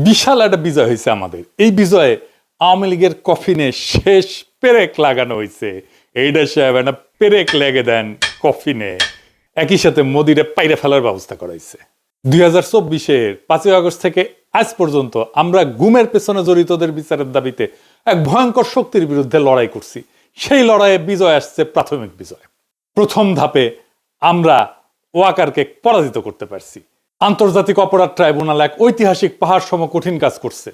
বিশাল একটা বিজয় হয়েছে আমাদের। এই বিজয়ে আওয়ামী লীগের কফিনে শেষ পেরেক লাগানো হয়েছে। এইটা সাহেব একটা পেরেক লেগে দেন কফিনে, একই সাথে মোদিরে পাইরে ফেলার ব্যবস্থা করা হয়েছে। 2024-এর 5ই আগস্ট থেকে আজ পর্যন্ত আমরা গুমের পেছনে জড়িতদের বিচারের দাবিতে এক ভয়ঙ্কর শক্তির বিরুদ্ধে লড়াই করছি। সেই লড়াইয়ে বিজয় আসছে, প্রাথমিক বিজয়। প্রথম ধাপে আমরা ওয়াকারকে পরাজিত করতে পারছি। আন্তর্জাতিক অপরাধ ট্রাইব্যুনাল এক ঐতিহাসিক পাহাড় সম কঠিন কাজ করছে।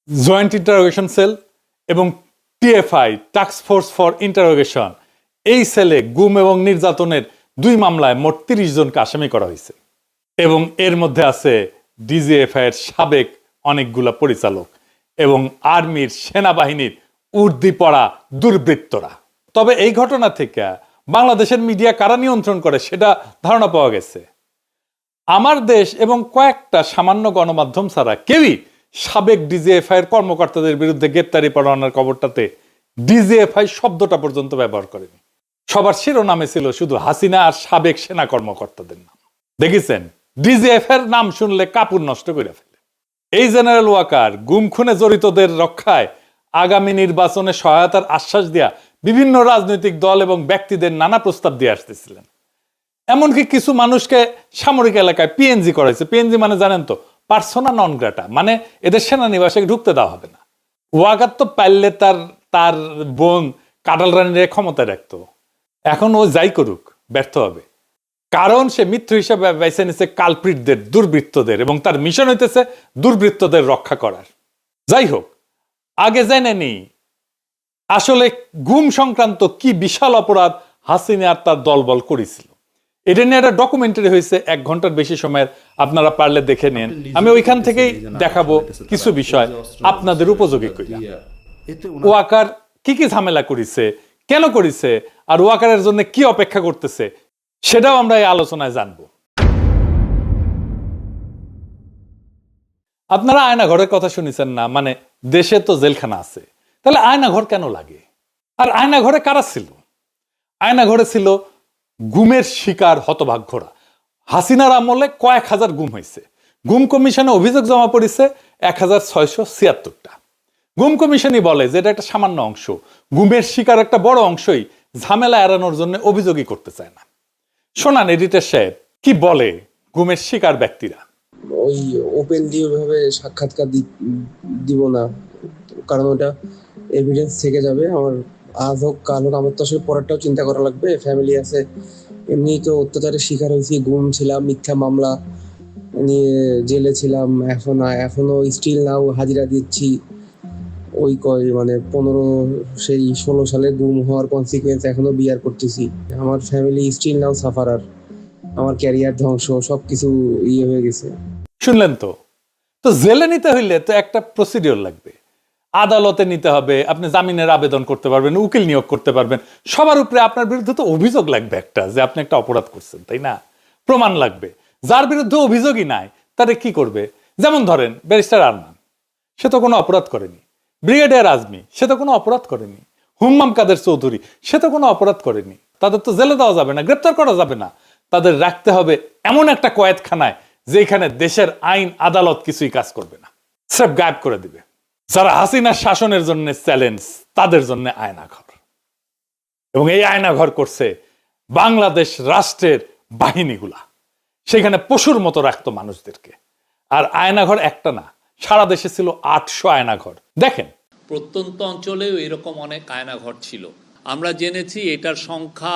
জয়েন্ট ইন্টারোগেশন সেল এবং TFI, task force for interrogation, এই সেলে গুম এবং নির্যাতনের 2 মামলায় মোট 30 জনকে আসামি করা হয়েছে এবং এর মধ্যে আছে ডিজিএফআই এর সাবেক অনেকগুলা পরিচালক এবং আর্মির, সেনাবাহিনীর উর্দি পড়া দুর্বৃত্তরা। তবে এই ঘটনা থেকে বাংলাদেশের মিডিয়া কারা নিয়ন্ত্রণ করে সেটা ধারণা পাওয়া গেছে। আমার দেশ এবং কয়েকটা সামান্য গণমাধ্যম ছাড়া কেউই সাবেক ডিজিএফআই এর কর্মকর্তাদের বিরুদ্ধে গ্রেপ্তারি পরোয়ানার খবরটাতে ডিজিএফআই শব্দটা পর্যন্ত ব্যবহার করেনি। সবার শিরোনামে ছিল শুধু হাসিনা আর সাবেক সেনা কর্মকর্তাদের নাম। দেখেছেন, ডিজিএফআই এর নাম শুনলে কাপড় নষ্ট করে ফেলে। এই জেনারেল ওয়াকার গুম খুনে জড়িতদের রক্ষায় আগামী নির্বাচনে সহায়তার আশ্বাস দেয়া বিভিন্ন রাজনৈতিক দল এবং ব্যক্তিদের নানা প্রস্তাব দিয়ে আসতেছিলেন। এমনকি কিছু মানুষকে সামরিক এলাকায় পিএনজি করাইছে। পিএনজি মানে জানেন তো, পার্সোনা নন গ্রাটা, মানে এদের সেনানিবাসে ঢুকতে দেওয়া হবে না। ওয়াকার তো পারলে তার বোন কাটাল রানীর ক্ষমতায় রাখতো। এখন ও যাই করুক, ব্যর্থ হবে। কারণ সে মিত্র হিসেবে বেছে নিচ্ছে কালপ্রিটদের, দুর্বৃত্তদের, এবং তার মিশন হইতেছে দুর্বৃত্তদের রক্ষা করার। যাই হোক, আগে জেনে নি আসলে গুম সংক্রান্ত কি বিশাল অপরাধ হাসিনা আর তার দলবল করেছিল। এটা নিয়ে একটা ডকুমেন্টারি হয়েছে 1 ঘন্টার বেশি সময়ের, আপনারা পারলে দেখে নেন। আমি ওইখান থেকেই দেখাবো কিছু বিষয় আপনাদের উপযোগী কইরা। ওয়াকার কি কি ঝামেলা করেছে, কেন করেছে, আর ওয়াকারের জন্য কি অপেক্ষা করতেছে সেটাও আমরা এই আলোচনায় জানবো। আপনারা আয়নাঘরের কথা শুনেছেন না? মানে দেশে তো জেলখানা আছে, তাহলে আয়নাঘর কেন লাগে? আর আয়নাঘরে কারা ছিল? আয়নাঘরে ছিল গুমের শিকার হতভাগ্যরা। হাসিনার আমলে কয়েক হাজার গুম হয়েছে। গুম কমিশনে অভিযোগ জমা পড়েছে 1676টা। গুম কমিশনই বলে যে এটা একটা সামান্য অংশ। গুমের শিকার একটা বড় অংশই ঝামেলা এড়ানোর জন্য অভিযোগই করতে চায় না। শোনান এডিটর সাহেব কি বলে গুমের শিকার ব্যক্তিরা। ওই ওপেনলি ওইভাবে সাক্ষাৎকার দিব না, কারণ ওটা এভিডেন্স থেকে যাবে। আমার আজ হোক কাল হোক আমার তো আসলে পরেরটাও চিন্তা করা লাগবে, ফ্যামিলি আছে। এমনি তো অত্যাচারের শিকার হয়েছি, গুম ছিলাম, মিথ্যা মামলা নিয়ে জেলে ছিলাম, এখনো স্টিল নাও হাজিরা দিচ্ছি। ওই 16 সালে গুম হওয়ার কনসিকুয়েন্স এখনো বিয়ার করতেছি। আমার ফ্যামিলি স্টিল নাও সাফারার, আমার ক্যারিয়ার ধ্বংস, সবকিছু হয়ে গেছে। শুনলেন তো? তো জেলে নিতে হইলে তো একটা প্রসিডিওর লাগবে, আদালতে নিতে হবে, আপনি জামিনের আবেদন করতে পারবেন, উকিল নিয়োগ করতে পারবেন। সবার উপরে আপনার বিরুদ্ধে তো অভিযোগ লাগবে একটা, যে আপনি একটা অপরাধ করছেন, তাই না? প্রমাণ লাগবে। যার বিরুদ্ধে অভিযোগই নাই তারে কি করবে? যেমন ধরেন ব্যারিস্টার আরমান, সে তো কোনো অপরাধ করেনি। ব্রিগেডিয়ার আজমি, সে তো কোনো অপরাধ করেনি। হুম্মাম কাদের চৌধুরী, সে তো কোনো অপরাধ করেনি। তাদের তো জেলে দেওয়া যাবে না, গ্রেপ্তার করা যাবে না। তাদের রাখতে হবে এমন একটা কয়েদখানায় যেখানে দেশের আইন আদালত কিছুই কাজ করবে না, সব গায়েব করে দিবে। যারা হাসিনার শাসনের জন্য চ্যালেঞ্জ, তাদের জন্য আয়নাঘর। এবং এই আয়নাঘর করছে বাংলাদেশ রাষ্ট্রের বাহিনীগুলা। সেখানে পশুর মতো রাখতো মানুষদেরকে। আর আয়নাঘর একটা না, সারা দেশে ছিল 800 আয়নাঘর। দেখেন, প্রত্যন্ত অঞ্চলেও এরকম অনেক আয়নাঘর ছিল। আমরা জেনেছি এটার সংখ্যা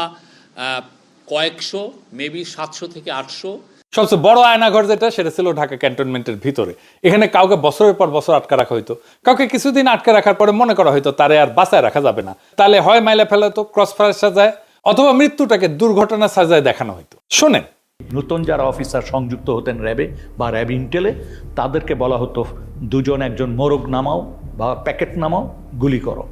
কয়েকশো, মেবি 700 থেকে 800। সবচেয়ে বড় আয়নাঘর যেটা, সেটা ছিল ঢাকা ক্যান্টনমেন্টের ভিতরে। এখানে কাউকে বছরের পর বছর আটকে রাখা হইতো। কাউকে কিছুদিন আটকে রাখার পরে মনে করা হইতো তারে আর বাঁচায় রাখা যাবে না, তাহলে হয় মাইলে ফেলা হতো, ক্রস ফায়ার সাজায়, অথবা মৃত্যুটাকে দুর্ঘটনা সাজায় দেখানো হইতো। শোনেন, নতুন যারা অফিসার সংযুক্ত হতেন র্যাবে বা র্যাব ইন্টেলে, তাদেরকে বলা হতো 2 একজন মোরগ নামাও বা প্যাকেট নামাও, গুলি করো।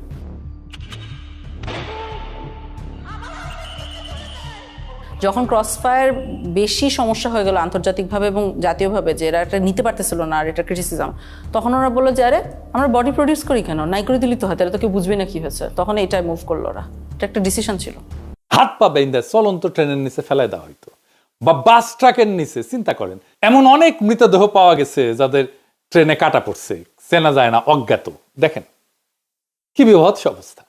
যখন ক্রসফায়ার বেশি সমস্যা হয়ে গেল আন্তর্জাতিকভাবে এবং জাতীয়ভাবে, যে এরা এটা নিতে পারতেছিল না আর এটা ক্রিটিসিজম, তখন ওরা বললো যে আরে আমরা বডি প্রডিউস করি কেন, নাই করে দিলি তো হয়, তাহলে তো কেউ বুঝবে না কি হয়েছে। তখন এটাই মুভ করলো ওরা। এটা একটা ডিসিশন ছিল। হাত পা বেঁধে চলন্ত ট্রেনের নিচে ফেলাই দেওয়া হইতো, বা বাস ট্রাকের নিচে। চিন্তা করেন, এমন অনেক মৃতদেহ পাওয়া গেছে যাদের ট্রেনে কাটা পড়ছে, চেনা যায় না, অজ্ঞাত। দেখেন কি বিভৎস অবস্থা।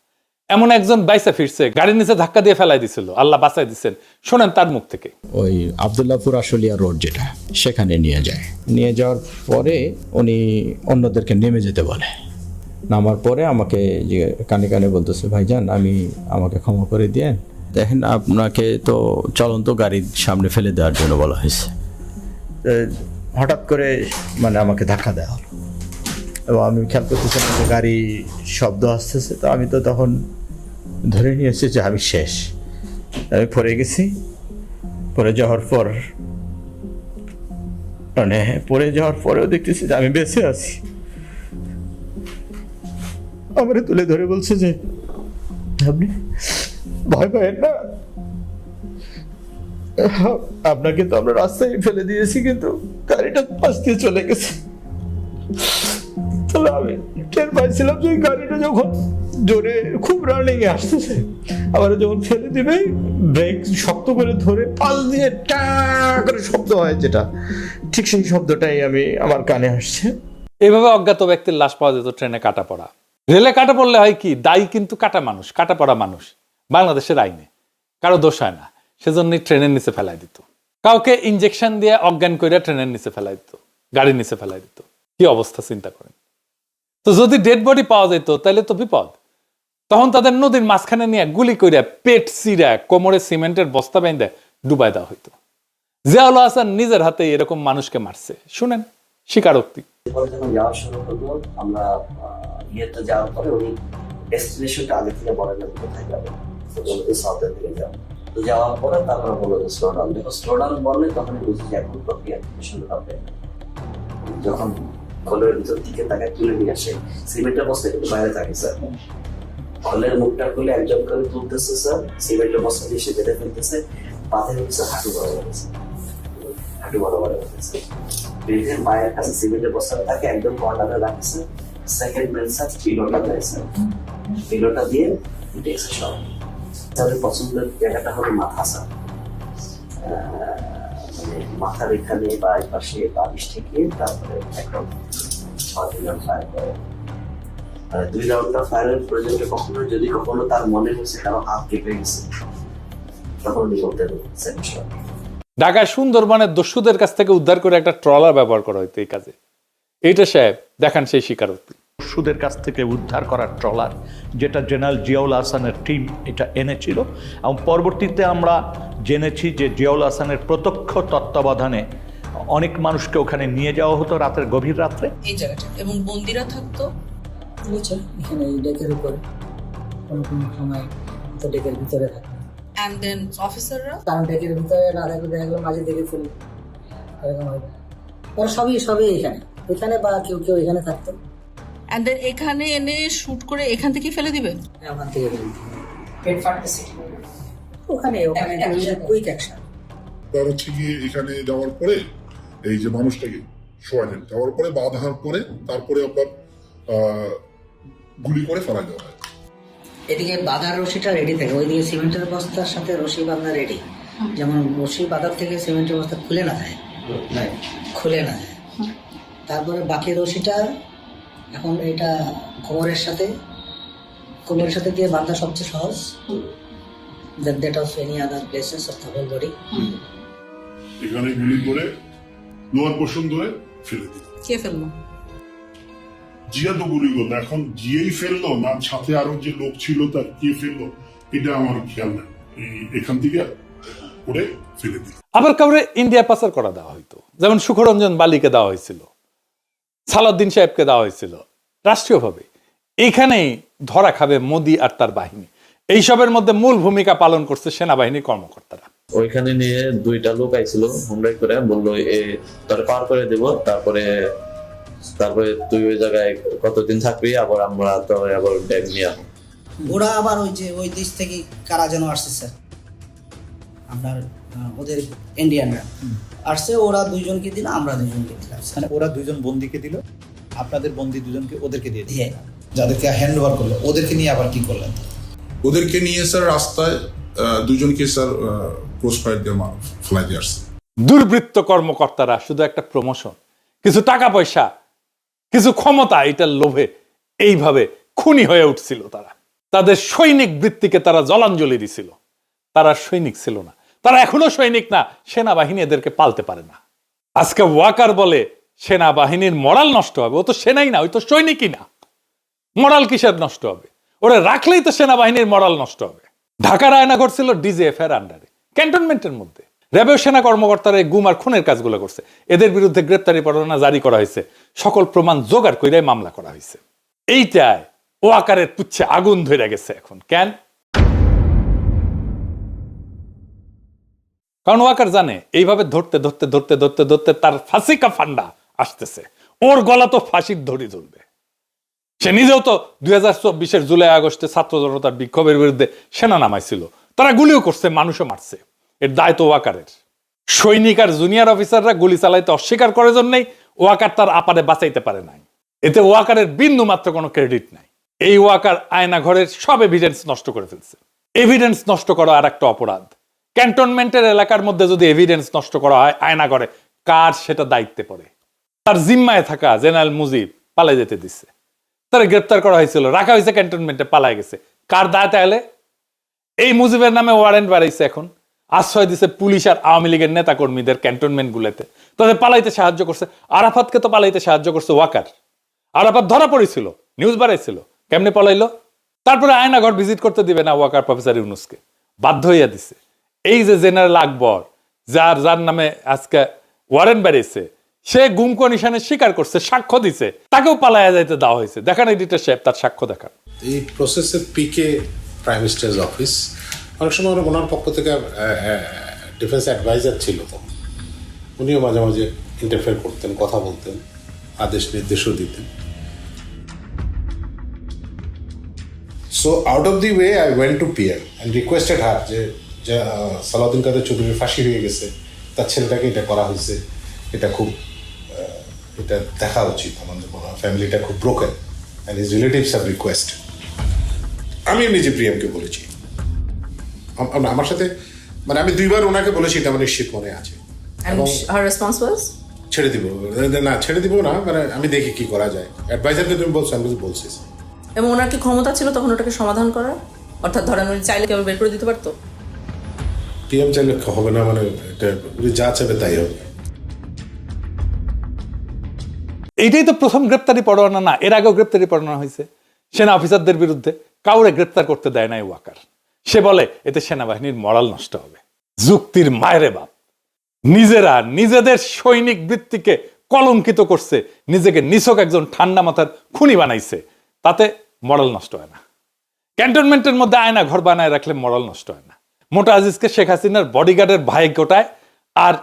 এমন একজন বাইসা ফিরছে, গাড়ির নিচে ধাক্কা দিয়ে ফেলাই দিছিল, আল্লাহ বাঁচাই দিচ্ছেন। শোনেন তার মুখ থেকে। ওই আবদুল্লাহপুর আশুলিয়া রোড যেটা, সেখানে নিয়ে যায়। নিয়ে যাওয়ার পরে উনি অন্যদেরকে নেমে যেতে বলে। নামার পরে আমাকে যে কানে কানে বলতেছে, ভাইজান আমাকে ক্ষমা করে দিয়ে দেখেন, আপনাকে তো চলন্ত গাড়ির সামনে ফেলে দেওয়ার জন্য বলা হয়েছে। হঠাৎ করে মানে আমাকে ধাক্কা দেওয়া হলো এবং আমি খেয়াল করতেছিলাম যে গাড়ি শব্দ আসতেছে। তো আমি তো তখন ধরে নিয়েছি যে আমি শেষ, আমি পড়ে গেছি। পড়ে যাওয়ার পর মানে পড়ে যাওয়ার পরেও দেখতেছি যে আমি বেঁচে আছি। আমার তুলে ধরে বলছে যে আপনি ভয় পাবেন না, আপনাকে তো আমরা রাস্তায় ফেলে দিয়েছি, কিন্তু গাড়িটা পাশ দিয়ে চলে গেছে। তাহলে আমি টের পাইছিলাম যে গাড়িটা যখন জোরে খুব রানিং এ আসতেছে, আবার যখন ফেলে দিবে ব্রেক শক্ত করে ধরে পাশ দিয়ে টা করে শব্দ হয়, যেটা ঠিক সেই শব্দটাই আমার কানে আসছে। এইভাবে অজ্ঞাত ব্যক্তির লাশ পাওয়া যেত ট্রেনে কাটা পড়া। রেলে কাটা পড়লে হয় কি, দায়ী কিন্তু কাটা মানুষ, কাটা পড়া মানুষ। বাংলাদেশের আইনে কারো দোষ হয় না, সেজন্যই ট্রেনের নিচে ফেলাই দিত। কাউকে ইনজেকশন দিয়ে অজ্ঞান করে ট্রেনের নিচে ফেলাই দিত, গাড়ির নিচে ফেলাই দিত। কি অবস্থা চিন্তা করেন। তো যদি ডেড বডি পাওয়া যেত তাহলে তো বিপদ। তখন তাদের নদীর মাঝখানে নিয়ে গুলি করে পেট চিরা কোমরে সিমেন্টের বস্তা বেঁধে ডুবাই দেওয়া হইতো। জিয়াউল হাসান নিজের হাতে এরকম মানুষকে মারছে। শুনেন স্বীকারোক্তি। যখন যাওয়া শুরু করলো, আমরা ইয়েতে যাওয়ার পরে উনি ডেস্টিনেশনটা আগে থেকে বলেন না কোথায় যাবে, সাউথের দিকে যাবো। তো যাওয়ার পরে তারপরে বললো যে স্লো ডাউন। যখন স্লো ডাউন বললে তখনই বুঝি যে এখন প্রক্রিয়া শুরু হবে। যখন খোলের ভিতর দিকে তাকে তুলে নিয়ে আসে, সিমেন্টের বস্তা কিন্তু বাইরে থাকে স্যার। খোলের মুখটা খুলে একজন করে তুলতেছে স্যার, সিমেন্টের বস্তা দিয়ে সে বেঁধে ফেলতেছে, পাতে হচ্ছে হাঁটু বরাবর গেছে, হাঁটু বরাবর গেছে। বেঁধে মায়ের কাছে সিমেন্টের বস্তা তাকে একদম কর্নারে রাখছে। সেকেন্ড মেন স্যার পিলোটা দিয়েছে, পিলোটা দিয়ে উঠেছে সব। তাদের পছন্দের জায়গাটা হলো মাথা স্যার, মানে মাথার এখানে বা এই পাশে বালিশ থেকে তারপরে একদম 6 রাউন্ড ফায়ার করে। 2 রাউন্ডটা ফায়ারের প্রয়োজনে কখনো তার মনে হচ্ছে কারো হাত কেঁপে গেছে, তখন উনি বলতে সেকশন। ঢাকায় সুন্দরবনের দস্যুদের কাছ থেকে উদ্ধার করে একটা ট্রলার ব্যবহার করা হইতো এই কাজে। এইটা সাহেব দেখান সেই স্বীকারোক্তি। দস্যুদের কাছ থেকে উদ্ধার করা ট্রলার, যেটা জেনারেল জিয়াউল হাসানের টিম এটা এনেছিল, এবং পরবর্তীতে আমরা জেনেছি যে জিয়াউল হাসানের প্রত্যক্ষ তত্ত্বাবধানে অনেক মানুষকে ওখানে নিয়ে যাওয়া হতো রাতের গভীর রাত্রে। এই জায়গাটা এবং বন্দিরা থাকতো বুঝছেন এখানে এই ডেকের উপরে কোনো কোনো সময় তো ডেকের ভিতরে থাকে, এন্ড দেন অফিসাররা কারণ ডেকের ভিতরে না থাকলে দেখা গেলো মাঝে দেখে ফেলি, এরকম হবে। ওরা সবই এখানে বা কেউ এখানে থাকতো, এন্ড দেন এখানে এনে শুট করে এখান থেকে ফেলে দিবে। ওখান থেকে পেট ফাটতেছে ওখানে কুইক অ্যাকশন। তার হচ্ছে গিয়ে এখানে যাওয়ার পরে এই যে মানুষটাকে শোয়ালেন, যাওয়ার পরে বাঁধার পরে তারপরে আপনার গুলি করে ফেলা দেওয়া হয়। এদিকে বাঁধার রশিটা রেডি থাকে, ওইদিকে সিমেন্টের বস্তার সাথে রশি বাঁধা রেডি, যেমন রশি বাঁধার থেকে সিমেন্টের বস্তা খুলে না যায়। তারপরে বাকি রশিটা এখন এটা কোমরের সাথে দিয়ে বাঁধা সবচেয়ে সহজ। that of any other places of the whole body. এখানে গুলি করে লোয়ার পোর্শন ধরে ফেলে দিল। কে ফেললো? জিয়া তো গুলি করলো, এখন জিয়েই ফেললো না সাথে আরো যে লোক ছিল তার কে ফেললো এটা আমার খেয়াল নাই। এখান থেকে করে ফেলে দিল। আবার কাউরে ইন্ডিয়া পাচার করা দেওয়া হইতো, যেমন সুখরঞ্জন বালিকে দেওয়া হয়েছিল, সালাউদ্দিন সাহেবকে দেওয়া হয়েছিল রাষ্ট্রীয়ভাবে। এইখানেই ধরা খাবে মোদি আর তার বাহিনী। এইসবের মধ্যে মূল ভূমিকা পালন করছে সেনাবাহিনীর কর্মকর্তারা। ওইখানে নিয়ে 2টা লোক আইছিল হুন্ডাই করে, বললো তোর পার করে দেব, তারপরে তুই ওই জায়গায় কতদিন থাকবি, আবার আমরা তো আবার ব্যাগ নিয়ে আসবো। ওরা আবার ওই দেশ থেকে কারা যেন আসছে স্যার, আপনার ওদের ইন্ডিয়ানরা আসছে, ওরা 2জনকে দিল, আমরা 2জনকে দিলাম। মানে ওরা 2জন বন্দীকে দিল, আপনাদের বন্দী 2জনকে ওদেরকে দিয়ে দিল। যাদেরকে হ্যান্ড ওভার করলো ওদেরকে নিয়ে আবার কি করলেন? ওদেরকে নিয়ে স্যার রাস্তায় 2জনকে স্যার ক্রস ফায়ার দিয়ে ফেলাই দিয়ে আসছে। দুর্বৃত্ত কর্মকর্তারা শুধু একটা প্রমোশন, কিছু টাকা পয়সা কিছু ক্ষমতা, এটার লোভে এইভাবে খুনি হয়ে উঠছিল তারা। তাদের সৈনিক বৃত্তিকে তারা জলাঞ্জলি দিছিল। তারা সৈনিক ছিল না, তারা এখনো সৈনিক না। সেনাবাহিনী এদেরকে পালতে পারে না। আজকে ওয়াকার বলে সেনাবাহিনীর মরাল নষ্ট হবে। ও তো সেনাই না, ওই তো সৈনিকই না। মরাল কিসের নষ্ট হবে? ওরা রাখলেই তো সেনাবাহিনীর মরাল নষ্ট হবে। ঢাকার আয়নাঘর ছিল ডিজিএফ এর আন্ডারে, ক্যান্টনমেন্টের মধ্যে। র্যাবের সেনা কর্মকর্তারা এই গুম আর খুনের কাজগুলো করছে। এদের বিরুদ্ধে গ্রেপ্তারি পরোয়ানা জারি করা হয়েছে, সকল প্রমাণ জোগাড় করে মামলা করা হয়েছে। এইটায় ওয়াকারের পুচ্ছে আগুন ধরে গেছে এখন। কেন? কারণ ওয়াকার জানে এইভাবে ধরতে ধরতে ধরতে ধরতে ধরতে তার ফাঁসিকা ফান্ডা আসতেছে। ওর গলা তো ফাঁসির ধরি জ্বলবে। সে নিজেও তো 2024 জুলাই আগস্টে ছাত্র জনতার বিক্ষোভের বিরুদ্ধে সেনা নামাইছিল। তারা গুলিও করছে, মানুষও মারছে। এর দায় তো ওয়াকারের। সৈনিক আর জুনিয়র অফিসাররা গুলি চালাইতে অস্বীকার করার জন্যই ওয়াকার তার আপারে বাঁচাইতে পারে নাই। এতে ওয়াকারের বিন্দু মাত্র কোনো ক্রেডিট নাই। এই ওয়াকার আয়না ঘরের সব এভিডেন্স নষ্ট করে ফেলছে। এভিডেন্স নষ্ট করা আর একটা অপরাধ। ক্যান্টনমেন্টের এলাকার মধ্যে যদি এভিডেন্স নষ্ট করা হয় আয়না ঘরে, কার সেটা দায়িত্বে পড়ে? তার জিম্মায় থাকা জেনারেল মুজিব পালাই যেতে দিচ্ছে। তারা গ্রেপ্তার করা হয়েছিল, রাখা হয়েছে ক্যান্টনমেন্টে, পালাই গেছে। কার দায় তাহলে? এই মুজিবের নামে ওয়ারেন্ট বাড়াইছে, এখন আশ্রয় দিছে পুলিশ আর আওয়ামী লীগের নেতা কর্মীদের ক্যান্টনমেন্ট গুলোতে। তাদের পালাইতে সাহায্য করছে। আরাফাতকে তো পালাইতে সাহায্য করছে ওয়াকার। আরাফাত ধরা পড়েছিল, নিউজ বাড়াইছিল, কেমনে পলাইলো? তারপরে আয়নাঘর ভিজিট করতে দিবে না ওয়াকার প্রফেসর ইউনুসকে, বাধ্য হইয়া দিছে। এই যে জেনারেল আকবর, যার নামে আজকে ওয়ারেন্ট বাড়িয়েছে, সে গুম কমিশনে স্বীকার করছে, সাক্ষ্য দিছে, তাকেও পালাইয়া যাইতে দেওয়া হয়েছে। দেখান এডিটর সাহেব তার সাক্ষ্য দেখান। এই প্রসেসের পিকে প্রাইম মিনিস্টার্স অফিস, অনেক সময় ওনার পক্ষ থেকে ডিফেন্স অ্যাডভাইজার ছিল, তো উনিও মাঝে মাঝে ইন্টারফেয়ার করতেন, কথা বলতেন, আদেশ নির্দেশও দিতেন। So out of the way I went to PM and requested হার যে সালাউদ্দিন কাদের চৌধুরীর ফাঁসি হয়ে গেছে, তার ছেলেটাকে এটা করা হয়েছে, এটা খুব এটা দেখা উচিত। আমাদের মনে হয় ফ্যামিলিটা খুব broken and his relatives have request. আমি নিজে প্রিয়ামকে বলেছি, আমার সাথে মানে আমি 2বার ওনাকে বলেছি, এটা আমার নিশ্চিত মনে আছে। ছেড়ে দিব না, ছেড়ে দিব না, মানে আমি দেখি কি করা যায়। অ্যাডভাইজারকে তুমি বলছো, আমি বলছি। এবং ওনার কি ক্ষমতা ছিল তখন ওটাকে সমাধান করার? অর্থাৎ ধরেন উনি চাইলে কেউ বের করে দিতে পারতো? পিএম চাইলে হবে না, মানে এটা উনি যা চাইবে তাই হবে। এইটাই তো প্রথম গ্রেপ্তারি পরোয়ানা না, এর আগেও গ্রেপ্তারি পরোয়ানা হয়েছে সেনা অফিসারদের বিরুদ্ধে। কাউরে গ্রেপ্তার করতে দেয় নাই ওয়াকার। সে বলে এতে সেনাবাহিনীর মরাল নষ্ট হবে। যুক্তির মায়েরে বাপ। নিজেরা নিজেদের সৈনিক বৃত্তিকে কলঙ্কিত করছে, নিজেকে নিছক একজন ঠান্ডা মাথার খুনি বানাইছে, তাতে মরাল নষ্ট হয় না। ক্যান্টনমেন্টের মধ্যে আয়না ঘর বানায় রাখলে মরাল নষ্ট হয় না। মোটা আজিজকে শেখ হাসিনার বডিগার্ডের ভাই কোটায় আর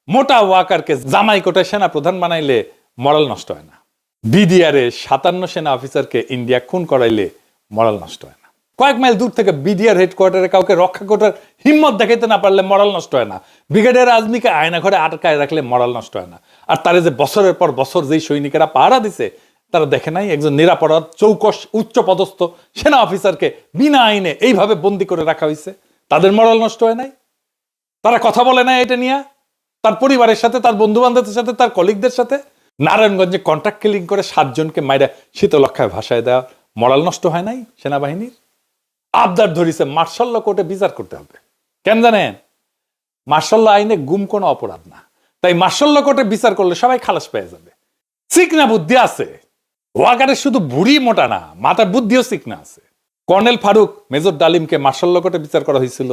মোটা ওয়াকারকে জামাই কোটায় সেনা প্রধান বানাইলে মরাল নষ্ট হয় না। বিডিআরে 57 সেনা অফিসারকে ইন্ডিয়া খুন করাইলে মরাল নষ্ট হয় না। কয়েক মাইল দূর থেকে বিডিআর হেডকোয়ার্টারে কাউকে রক্ষা করার হিম্মত দেখাইতে না পারলে মরাল নষ্ট হয় না। ব্রিগেডিয়ার আজমিকে আয়না ঘরে আটকায় রাখলে মরাল নষ্ট হয় না। আর তারে যে বছরের পর বছর যেই সৈনিকেরা পাহারা দিছে, তারা দেখে নাই একজন নিরাপরাধ চৌকস উচ্চ পদস্থ সেনা অফিসারকে বিনা আইনে এইভাবে বন্দি করে রাখা হয়েছে, তাদের মরাল নষ্ট হয় নাই? তারা কথা বলে না এটা নিয়ে তার পরিবারের সাথে, তার বন্ধু বান্ধবদের সাথে, তার কলিগদের সাথে? নারায়ণগঞ্জে কন্ট্রাক্ট কিলিং করে 7 জনকে মাইরা শীতলক্ষায় ভাসায় দেওয়া মরাল নষ্ট হয় নাই সেনাবাহিনীর? আবদার ধরিছে মার্শাল ল কোর্টে বিচার করতে হবে। কেন জানেন? মার্শাল ল আইনে গুম কোনো অপরাধ না, তাই মার্শাল ল কোর্টে বিচার করলে সবাই খালাস পেয়ে যাবে। চিকনা বুদ্ধি আছে ওয়াকারের, শুধু বুড়ি মোটা না, মাথার বুদ্ধিও চিকনা আছে। কর্নেল ফারুক, মেজর ডালিমকে মার্শাল ল কোর্টে বিচার করা হয়েছিল।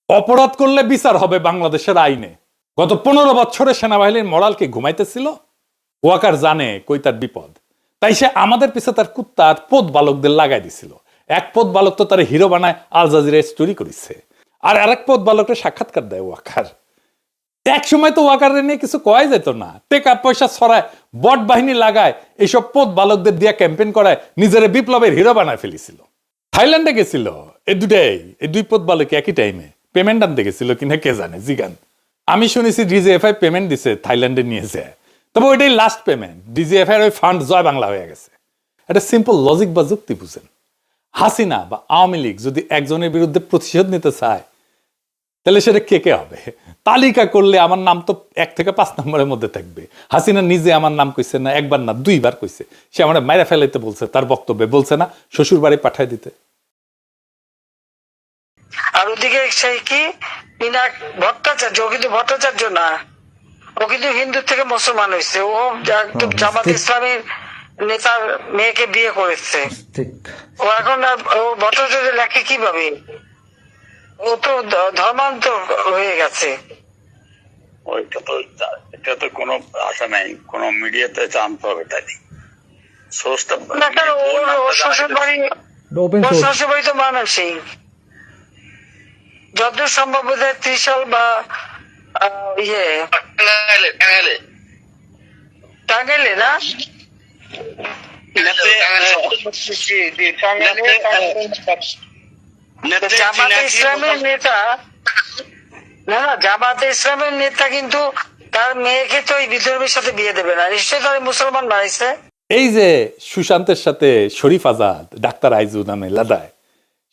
অপরাধ করলে বিচার হবে বাংলাদেশের আইনে। গত 15 বছরে সেনাবাহিনীর মরালকে ঘুমাইতেছিল। ওয়াকার জানে কই তার বিপদ, তাই সে আমাদের পিছে তার কুত্তা আর পোত বালকদের লাগাই দিছিল। এক পোত বালক তো তার হিরো বানায় আল জাজিরায় স্টোরি করেছে, আর আরেক পোত বালকের সাক্ষাৎকার দেয় ওয়াকার। এক সময় তো ওয়াকারের নিয়ে কিছু কয় যেত না, টেকা পয়সা ছড়ায়, বট বাহিনী লাগায়, এইসব পোত বালকদের দিয়ে ক্যাম্পেইন করায় নিজের বিপ্লবের হিরো বানায় ফেলেছিল। থাইল্যান্ডে গেছিল এই দুই পোত বালক একই টাইমে পেমেন্ট আনতে গেছিল কিনা কে জানে, জিগান। আমি শুনেছি ডিজিএফআই পেমেন্ট দিছে, থাইল্যান্ডে নিয়ে যায়। তবে ওইটাই লাস্ট পেমেন্ট। ডিজিএফআই ওই ফান্ড জয় বাংলা হয়ে গেছে। এটা সিম্পল লজিক বা যুক্তি বুঝেন। হাসিনা বা আওয়ামী লীগ যদি একজনের বিরুদ্ধে প্রতিশোধ নিতে চায়, তাহলে সেটা কে কে হবে? তালিকা করলে আমার নাম তো 1 থেকে 5 নম্বরের মধ্যে থাকবে। হাসিনা নিজে আমার নাম কইছে না, একবার না 2বার কইছে। সে আমার মাইরা ফেলাইতে বলছে, তার বক্তব্যে বলছে না শ্বশুর বাড়ি পাঠায় দিতে। আর ওদিকে সেই কি পিনাক ভট্টাচার্য, ও কিন্তু ভট্টাচার্য না, ও কিন্তু হিন্দু থেকে মুসলমান হয়েছে। ও একদম জামাত ইসলামের নেতার মেয়েকে বিয়ে করেছে। ও এখন ও ভট্টাচার্য লেখে কিভাবে? ও তো ধর্মান্তর হয়ে গেছে। এটা তো কোনো আশা নাই, কোনো মিডিয়াতে জানতে হবে তাই সোর্সটা না, কারণ ওর শ্বশুর বাড়ি তো মানুষই যতদূর সম্ভব বোধহয় ত্রিশাল বা টাঙ্গাইলে না, জামাতে ইসলামের নেতা না, জামাতে ইসলামের নেতা কিন্তু তার মেয়েকে তো এই বিধর্মীর সাথে বিয়ে দেবে না, নিশ্চয়ই তার মুসলমান বানাইছে। এই যে সুশান্তের সাথে শরীফ আজাদ, ডাক্তার আইজু নামে লাদায়,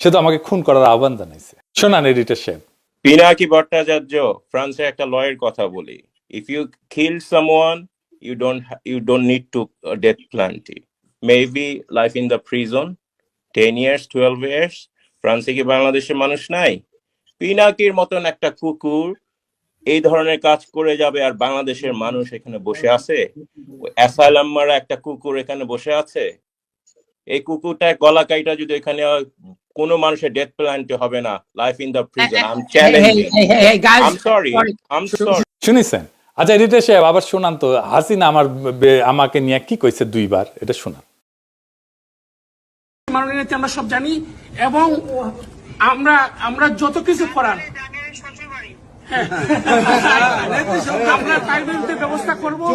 সে তো আমাকে খুন করার আহ্বান জানাইছে। শোনান এডিটর সাহেব। পিনাকি ভট্টাচার্য, ফ্রান্সের একটা লয়ের কথা বলি, if you kill someone you don't need to death penalty, maybe life in the prison 10 years 12 years। ফ্রান্সে কি বাংলাদেশের মানুষ নাই? পিনাকির মতন একটা কুকুর এই ধরনের কাজ করে যাবে আর বাংলাদেশের মানুষ এখানে বসে আছে? অ্যাসাইলাম মারা একটা কুকুর এখানে বসে আছে। এই কুকুরটা গলা কাইটা যদি এখানে কোনো মানুষের ডেথ পেনাল্টি হবে না, life in the prison. I am challenging, I am sorry. শুনিছেন? আচ্ছা এডিটর সাহেব আবার শোনান তো, হাসিনা আমাকে নিয়ে কি কইছে 2বার, এটা শোনান। মাননীয় নেত্রী আমরা সব জানি, এবং আমরা যত কিছু করার আমরা তার বিরুদ্ধে ব্যবস্থা করবো,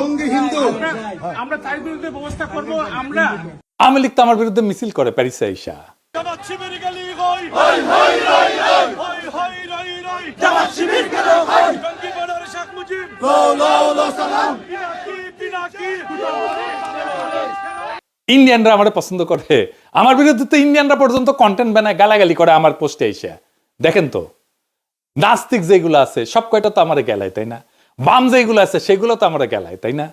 আমরা তার বিরুদ্ধে ব্যবস্থা করবো। আমরা আওয়ামী লীগ তো আমার বিরুদ্ধে মিছিল করে প্যারিসে আইসা। ইন্ডিয়ানরা আমার পছন্দ করে, আমার বিরুদ্ধে তো ইন্ডিয়ানরা পর্যন্ত কন্টেন্ট বানায় গালাগালি করে আমার পোস্টে এসে। দেখেন তো, নাস্তিক যেগুলো আছে সব কয়টা তো আমার গেলায়, তাই না? বাম যেগুলো আছে সেগুলো তো আমার গেলায়, তাই না?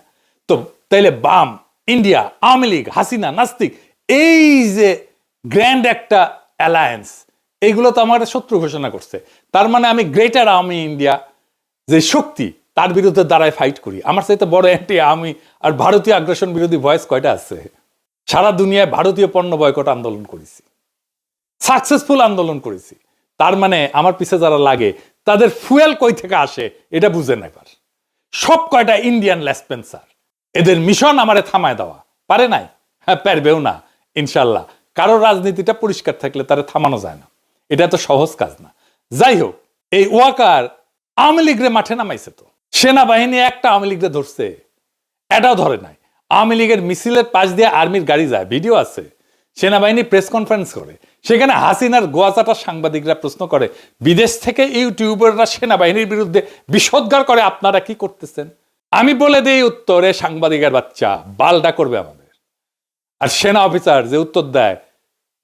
তো তাইলে বাম, ইন্ডিয়া, আওয়ামী লীগ, হাসিনা, নাস্তিক, এই যে গ্র্যান্ড একটা অ্যালায়েন্স, এইগুলো তো আমার শত্রু ঘোষণা করছে। তার মানে আমি গ্রেটার আওয়ামী ইন্ডিয়া যে শক্তি, তার বিরুদ্ধে দাঁড়ায় ফাইট করি। আমার চাইতে বড় অ্যান্টি আওয়ামী আর ভারতীয় আগ্রাসন বিরোধী ভয়েস কয়টা আছে? সারা দুনিয়ায় ভারতীয় পণ্য বয়কট আন্দোলন করেছি, সাকসেসফুল আন্দোলন করেছি। তার মানে আমার পিছে যারা লাগে তাদের ফুয়েল কই থেকে আসে এটা বুঝেন এবার। সব কয়টা ইন্ডিয়ান লেসপেন্সার, এদের মিশন আমারে থামায় দেওয়া, পারে নাই? হ্যাঁ, পারবেও না ইনশাল্লাহ। কারো রাজনীতিটা পরিষ্কার থাকলে তারা থামানো যায় না, এটা তো সহজ কাজ না। যাই হোক, এই ওয়াকার আওয়ামী লীগরে মাঠে নামাইছে তো, সেনাবাহিনী একটা আওয়ামী লীগরে ধরছে, এটাও ধরে নাই। আওয়ামী লীগের মিছিলের পাশ দিয়ে আর্মির গাড়ি যায়, ভিডিও আছে। সেনাবাহিনী প্রেস কনফারেন্স করে, সেখানে হাসিনার গোয়াচাটা সাংবাদিকরা প্রশ্ন করে, বিদেশ থেকে ইউটিউবাররা সেনাবাহিনীর বিরুদ্ধে বিষোদ্গার করে, আপনারা কি করতেছেন? আমি বলে দিই উত্তরে, সাংবাদিকের বাচ্চা বালটা করবে আমাদের। আর সেনা অফিসার যে উত্তর দেয়,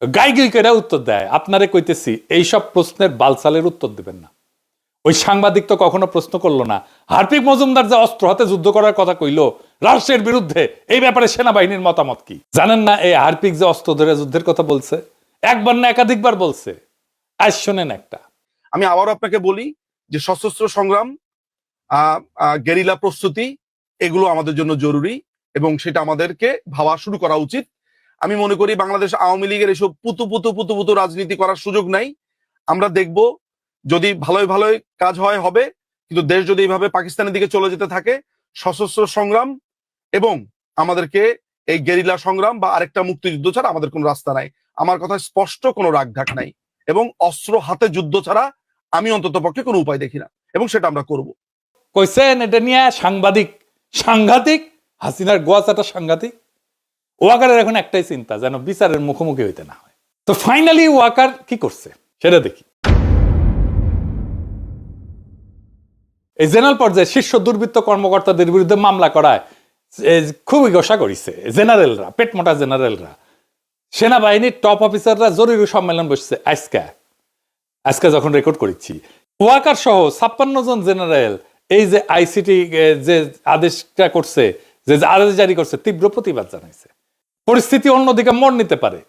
গাইগিলকেরা উত্তর দেয়, আপনারে কইতেছি এইসব প্রশ্নের বালসালের উত্তর দেবেন না। ওই সাংবাদিক তো কখনো প্রশ্ন করলো না হার্পিক মজুমদার যে অস্ত্র হাতে যুদ্ধ করার কথা কইলো রাষ্ট্রের বিরুদ্ধে, এই ব্যাপারে সেনাবাহিনীর মতামত কি? জানেন না এই হার্পিক যে অস্ত্র ধরে যুদ্ধের কথা বলছে, একবার না একাধিকবার বলছে। আজ শোনেন একটা। আমি আবারও আপনাকে বলি যে সশস্ত্র সংগ্রাম, গেরিলা প্রস্তুতি, এগুলো আমাদের জন্য জরুরি এবং সেটা আমাদেরকে ভাবা শুরু করা উচিত। আমি মনে করি বাংলাদেশ আওয়ামী লীগের এসব পুতু রাজনীতি করার সুযোগ নাই। আমরা দেখব যদি ভালোই কাজ হবে, কিন্তু দেশ যদি এইভাবে পাকিস্তানের দিকে চলে যেতে থাকে, সশস্ত্র সংগ্রাম এবং আমাদেরকে এই গেরিলা সংগ্রাম বা আরেকটা মুক্তিযুদ্ধ ছাড়া আমাদের কোনো রাস্তা নাই। আমার কথা স্পষ্ট, কোনো রাগঢাক নাই, এবং অস্ত্র হাতে যুদ্ধ ছাড়া আমি অন্তত পক্ষে কোনো উপায় দেখি না, এবং সেটা আমরা করব। কইছেন এটা নিয়ে সাংঘাতিক হাসিনার গোয়াচাটা সাংঘাতিক। ওয়াকারের এখন একটাই চিন্তা, যেন বিচারের মুখোমুখি হইতে না হয়। তো ফাইনালি ওয়াকার কি করছে সেটা দেখি। এই জেনারেল পর্যায়ে শীর্ষ দুর্বৃত্ত কর্মকর্তাদের বিরুদ্ধে মামলা করায় খুবই গোসা করেছে জেনারেলরা, পেটমোটা জেনারেলরা। সেনাবাহিনীর টপ অফিসাররা জরুরি সম্মেলন বসছে আজকে যখন রেকর্ড করেছি। ওয়াকার সহ 56 জন জেনারেল এই যে আইসিটি যে আদেশটা করছে, যে আদেশ জারি করছে, তীব্র প্রতিবাদ জানাইছে। পরিস্থিতি অন্যদিকে মোড় নিতে পারে।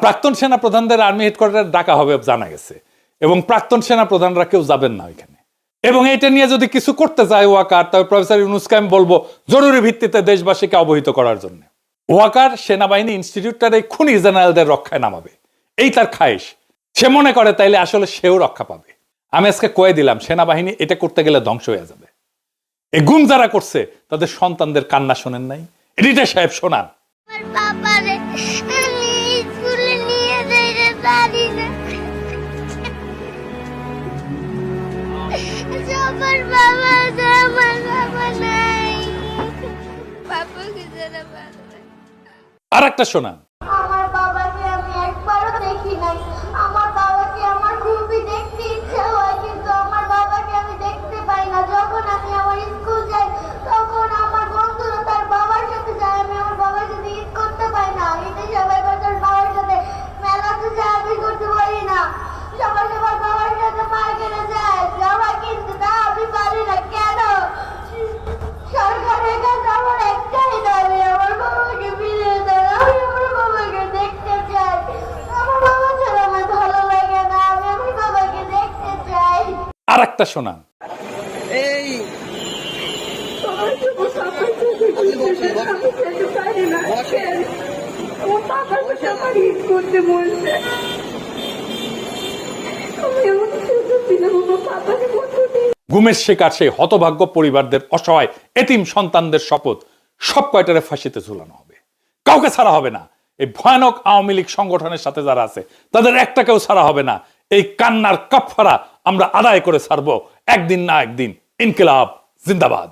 প্রাক্তন সেনা প্রধানদের আর্মি হেডকোয়ার্টারে ডাকা হবে জানা গেছে, এবং প্রাক্তন সেনা প্রধানরা কেউ যাবেন না ওইখানে। এবং এটা নিয়ে যদি কিছু করতে চায় ওয়াকার, তবে প্রফেসর ইউনূসকে আমি বলবো জরুরি ভিত্তিতে দেশবাসীকে অবহিত করার জন্য। ওয়াকার সেনাবাহিনী ইনস্টিটিউটটার এই খুনি জেনারেলদের রক্ষায় নামাবে, এই তার খায়েশ। সে মনে করে তাইলে আসলে সেও রক্ষা পাবে। আমি আজকে কয়ে দিলাম, সেনাবাহিনী এটা করতে গেলে ধ্বংস হয়ে যাবে। এই গুম যারা করছে তাদের সন্তানদের কান্না শোনেন নাই? এডিটর সাহেব শোনান। আর একটা শোনান। আমার বাবাকে আমি একবারও দেখি নাই। আমার বাবাকে আমার খুবই দেখতে ইচ্ছা হয়, কিন্তু আমার বাবাকে আমি দেখতে পাই না। যখন আমি আমার স্কুল যাই তখন আমার বন্ধুরা তার বাবার সাথে যায়, আমি আমার বাবার সাথে ঈদ করতে পাই না। ঈদে সবাই তার বাবার সাথে মেলাতে যায়, আমি করতে পারি না। সবাই সবার বাবার সাথে মার্কেটে যায়, জামা কিনতে, তা আমি পারি না। কেন? সরকারের কাছে আমার একটাই দাবি, আমার বাবাকে ফিরিয়ে দেন। আমি আমার বাবাকে দেখতে চাই। আমার বাবা ছাড়া আমার ভালো লাগে না, আমি আমার বাবাকে দেখতে চাই। আর একটা শোনান। এই করতে বলছে, গুমের শিকার সেই হতভাগ্য পরিবারদের, অসহায় এতিম সন্তানদের শপথ, সব কয়টারে ফাঁসিতে ঝুলানো হবে, কাউকে ছাড়া হবে না। এই ভয়ানক আওয়ামী লীগ সংগঠনের সাথে যারা আছে তাদের একটাকেও ছাড়া হবে না। এই কান্নার কাফারা আমরা আদায় করে ছাড়বো একদিন না একদিন। ইনকিলাব জিন্দাবাদ।